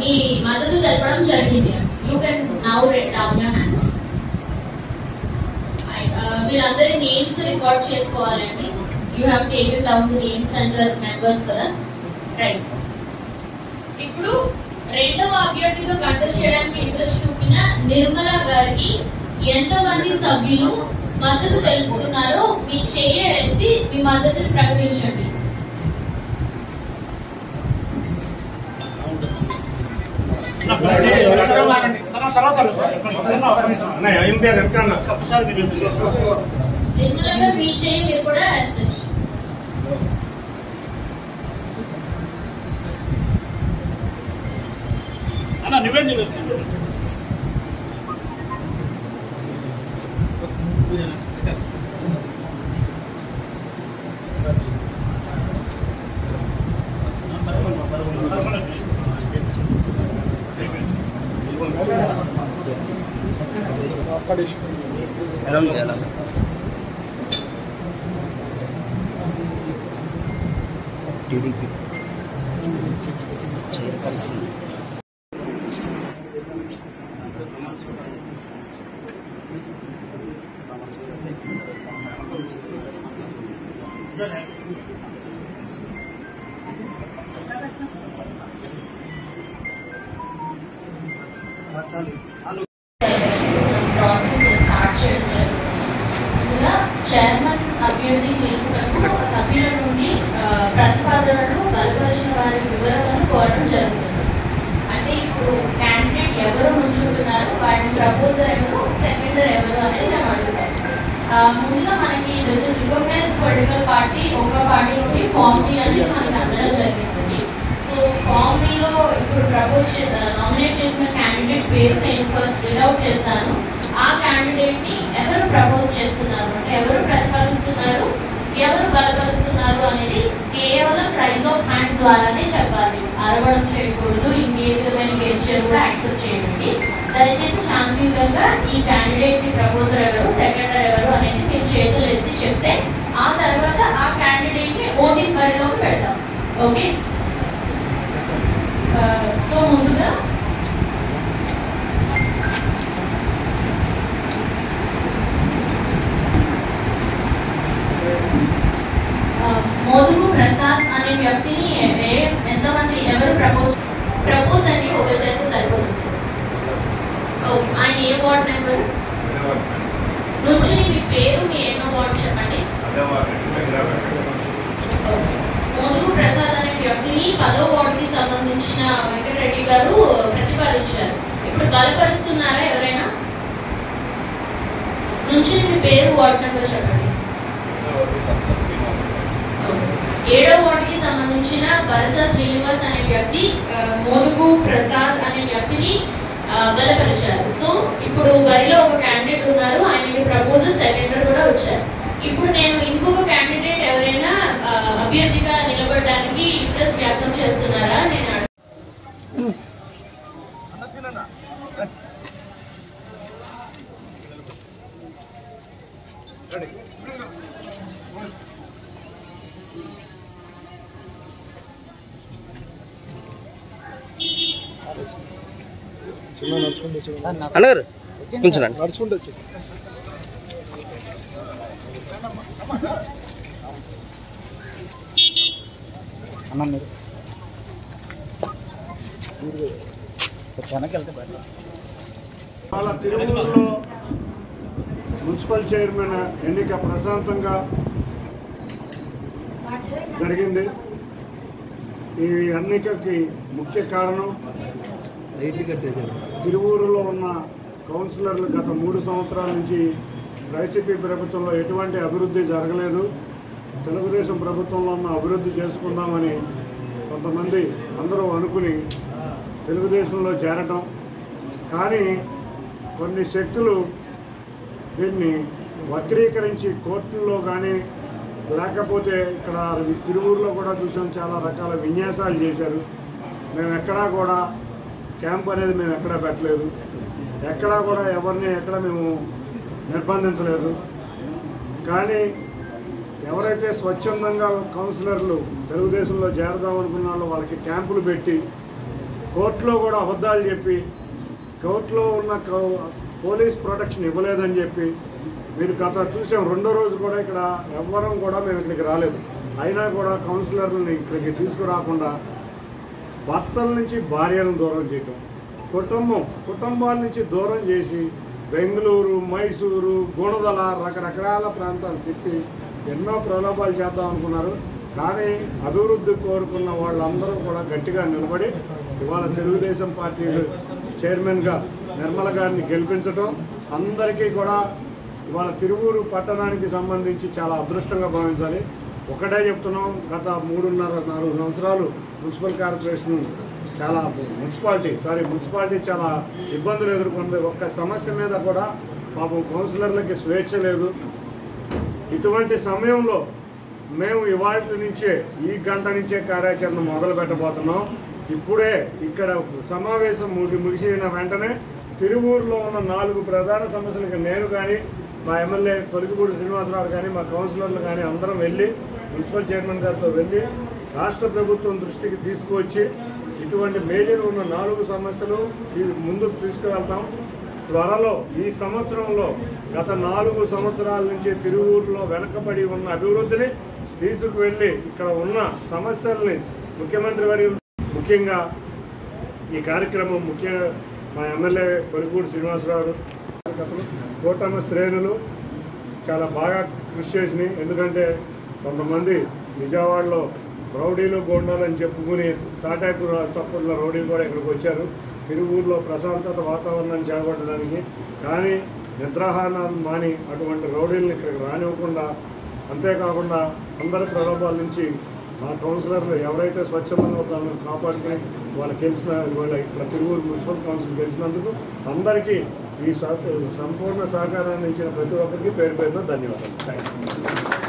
మీ మద్దతు తెలపడం జరిగింది. You can now down your hands. వీళ్ళందరి నేమ్స్ రికార్డ్ చేసుకోవాలండి. You have taken down the names and the members కదా, రైట్. ఇప్పుడు రెండవ అభ్యర్థిగా కంటెస్ట్ చేయడానికి ఇంట్రెస్ట్ చూపిన నిర్మల గారికి ఎంతమంది సభ్యులు మద్దతు తెలుపుతున్నారో మీ చేయి ఎత్తి మీ మద్దతుని ప్రకటించండి. నిర్మల గారు మీ చేయి మీరు కూడా ఎత్తచ్చు. టీడీపీ చైర్పర్సన్ ప్రాసెస్ స్టార్ట్ చేయడం జరుగుతుంది. ముందుగా చైర్మన్ అభ్యర్థి నిలుపుటకు సభ్యుల నుండి ప్రతిపాదనలు బలపరిచిన వారి వివరాలను కోరడం జరుగుతుంది. అంటే ఇప్పుడు క్యాండిడేట్ ఎవరు నుంచుంటున్నారు, వాటి ప్రపోజర్ ఎవరు, సెకండర్ ఎవరు అనేది మేము అడుగుతాం. ముందుగా మనకి రికగ్నైజ్డ్ పొలిటికల్ పార్టీ ఒక పార్టీ నుండి ఫామ్ బి అనేది మనకి అందడం జరిగింది. సో ఫామ్ బిలో ఇప్పుడు నామినేట్ చేసిన క్యాండిడేట్ పేరు నేను ఫస్ట్ రీడ్ అవుట్ చేస్తాను. ఆ క్యాండిడేట్ ని ఎవరు ప్రపోజ్ చేస్తున్నారు అంటే ఎవరు ప్రతిపాదిస్తున్నారు, ఎవరు బలపరుస్తున్నారు అనేది కేవలం రైజ్ ఆఫ్ హ్యాండ్ ద్వారానే చెప్పాలి. అరవడం చేయకూడదు, ఇంకే విధమైన గెస్చర్ కూడా యాక్సెప్ట్ చేయండి. దయచేసి శాంతియుతంగా ఈ క్యాండిడేట్ ని ప్రపోజర్ ఎవరు, సెకండర్ ఎవరు అనేది మీరు చేతులు ఎత్తి చెప్తే ఆ తర్వాత ఆ క్యాండిడేట్ ని ఓటింగ్ బరిలోకి పెడతాం. ఓకే, సో ముందుగా మోదుగు ప్రసాద్ అనే వ్యక్తిని ఎంతమంది ఎవరు ప్రపోజ్ అండి ఒక చేస్తే సరిపోతుంది. ఓకే, ఆయన ఏ వార్డ్ నెంబర్ నుంచి మీ పేరు, మీ ఎన్నో వార్డ్ చెప్పండి. మోదుగు ప్రసాద్ అనే వ్యక్తిని 10వ వార్డుకి సంబంధించిన వెంకటరెడ్డి గారు ప్రతిపాదించారు. ఇప్పుడు బలపరుస్తున్నారా ఎవరైనా? నుంచి మీ పేరు, వార్డ్ నెంబర్ చెప్పండి. 7వ వార్డుకి సంబంధించిన బరస శ్రీనివాస్ అనే వ్యక్తి మోదుగు ప్రసాద్ అనే వ్యక్తిని బలపరిచారు. సో ఇప్పుడు వరిలో ఒక క్యాండిడేట్ ఉన్నారు, ఆయనకి ప్రపోజల్ సెకండర్ కూడా వచ్చారు. ఇప్పుడు నేను ఇంకొక క్యాండిడేట్ ఎవరైనా అభ్యర్థిగా నిలబడడానికి ఇంట్రెస్ట్ వ్యక్తం చేస్తున్నారా నేను అన్నారు కొంచెం నడుచుకుంటూ వచ్చి అన్న మీరు తిరుమలలో మున్సిపల్ చైర్మన్ ఎన్నిక ప్రశాంతంగా జరిగింది. ఈ ఎన్నికకి ముఖ్య కారణం తిరువూరులో ఉన్న కౌన్సిలర్లు గత 3 సంవత్సరాల నుంచి వైసీపీ ప్రభుత్వంలో ఎటువంటి అభివృద్ధి జరగలేదు. తెలుగుదేశం ప్రభుత్వంలో ఉన్న అభివృద్ధి చేసుకుందామని కొంతమంది అందరూ అనుకుని తెలుగుదేశంలో చేరటం, కానీ కొన్ని శక్తులు దీన్ని వక్రీకరించి కోర్టుల్లో కానీ లేకపోతే ఇక్కడ తిరువూరులో కూడా చూసాం, చాలా రకాల విన్యాసాలు చేశారు. మేము ఎక్కడా కూడా క్యాంప్ అనేది మేము ఎక్కడా పెట్టలేదు, ఎక్కడా కూడా ఎవరిని ఎక్కడ మేము నిర్బంధించలేదు. కానీ ఎవరైతే స్వచ్ఛందంగా కౌన్సిలర్లు తెలుగుదేశంలో చేరదాం అనుకున్నారో వాళ్ళకి క్యాంపులు పెట్టి కోర్టులో కూడా అబద్ధాలు చెప్పి కోర్టులో ఉన్న పోలీస్ ప్రొటెక్షన్ ఇవ్వలేదని చెప్పి మీరు గత చూసాం. రెండో రోజు కూడా ఇక్కడ ఎవ్వరం కూడా మేము ఇక్కడికి రాలేదు. అయినా కూడా కౌన్సిలర్లని ఇక్కడికి తీసుకురాకుండా భర్తల నుంచి భార్యలను దూరం చేయటం, కుటుంబాల నుంచి దూరం చేసి బెంగళూరు, మైసూరు, గుణదల రకరకాల ప్రాంతాలు తిప్పి ఎన్నో ప్రలోభాలు చేద్దాం అనుకున్నారు. కానీ అభివృద్ధి కోరుకున్న వాళ్ళందరూ కూడా గట్టిగా నిలబడి ఇవాళ తెలుగుదేశం పార్టీ చైర్మన్గా నిర్మల గారిని గెలిపించడం అందరికీ కూడా ఇవాళ తిరువూరు పట్టణానికి సంబంధించి చాలా అదృష్టంగా భావించాలి. ఒకటే చెప్తున్నాం, గత 3.5-4 సంవత్సరాలు మున్సిపల్ కార్పొరేషన్ మున్సిపాలిటీ చాలా ఇబ్బందులు ఎదుర్కొంది. ఒక్క సమస్య మీద కూడా పాపం కౌన్సిలర్లకి స్వేచ్ఛ లేదు. ఇటువంటి సమయంలో మేము ఇవాళ నుంచే ఈ గంట నుంచే కార్యాచరణ మొదలు పెట్టబోతున్నాం. ఇప్పుడే ఇక్కడ సమావేశం ముగిసిన వెంటనే తిరువూరులో ఉన్న 4 ప్రధాన సమస్యలకు నేను కానీ, మా ఎమ్మెల్యే కొలికిపూడి శ్రీనివాసరావు కానీ, మా కౌన్సిలర్లు కానీ అందరం వెళ్ళి మున్సిపల్ చైర్మన్ గారితో వెళ్ళి రాష్ట్ర ప్రభుత్వం దృష్టికి తీసుకువచ్చి ఇటువంటి మేజర్ ఉన్న 4 సమస్యలు ముందుకు తీసుకువెళ్తాం. త్వరలో ఈ సంవత్సరంలో గత 4 సంవత్సరాల నుంచి తిరువూరులో వెనకబడి ఉన్న అభివృద్ధిని తీసుకువెళ్ళి ఇక్కడ ఉన్న సమస్యల్ని ముఖ్యమంత్రి వారి ముఖ్యంగా ఈ కార్యక్రమం మా ఎమ్మెల్యే కొలికిపూడి శ్రీనివాసరావు కూటమి శ్రేణులు చాలా బాగా కృషి చేసినాయి. ఎందుకంటే కొంతమంది విజయవాడలో రౌడీలు గోండాలు అని చెప్పుకుని తాటాకు చప్పుడుల రౌడీలు కూడా ఇక్కడికి వచ్చారు తిరువూరులో ప్రశాంతత వాతావరణాన్ని చేపట్టడానికి. కానీ నిద్రాహారాలు మాని అటువంటి రౌడీలను ఇక్కడికి రానివ్వకుండా, అంతేకాకుండా అందరి ప్రలోభాల నుంచి మా కౌన్సిలర్లు ఎవరైతే స్వచ్ఛందంగా దాన్ని కాపాడుకుని వాళ్ళ ఇక్కడ తిరువూరు మున్సిపల్ కౌన్సిల్ గెలిచినందుకు అందరికీ ఈ సంపూర్ణ సహకారాన్ని ఇచ్చిన ప్రతి ఒక్కరికి పేరు పేరున ధన్యవాదాలు.